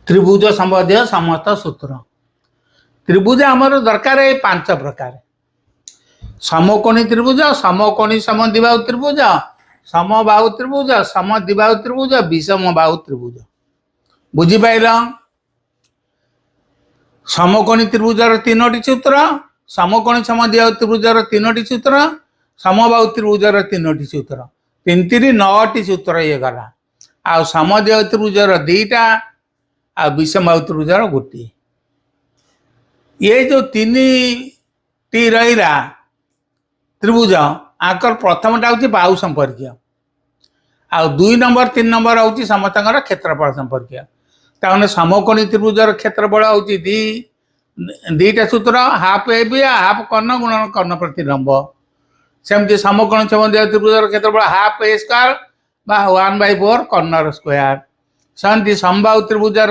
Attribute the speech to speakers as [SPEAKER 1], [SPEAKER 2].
[SPEAKER 1] त्रिभुज संबंधी समस्त सूत्र त्रिभुज आमर दरकार ये 5 प्रकार समकोणी त्रिभुज समकोणी समद्विबाहु त्रिभुज समबाहु त्रिभुज समद्विबाहु त्रिभुज विषम बाहु त्रिभुज बुझीपाल समकोणी त्रिभुजर 3टी सूत्र समकोणी समद्विबाहु त्रिभुजर 3टी सूत्र समबाहु त्रिभुजर 3टी सूत्र 3 9टी सूत्र ये गला आ समद्विबाहु त्रिभुजर 2टा आ विषम बाहु त्रिभुजर 1 ये जो 3टी रहा त्रिभुज आकर प्रथमटा हूँ बाहु संपर्कीय आ 2 नंबर 3 नंबर हूँ समस्त क्षेत्रफल संपर्कीय ताने समकोणी त्रिभुजर क्षेत्रफल हूँ 2टा सूत्र हाफ ए बी हाफ कर्ण गुणन कर्ण प्रतिलंब सेमती समकोणी समद्विबाहु त्रिभुजर क्षेत्रफल हाफ ए स्क्वायर 1/4 कर्ण स्क्वायर सेमती समबाहु त्रिभुजर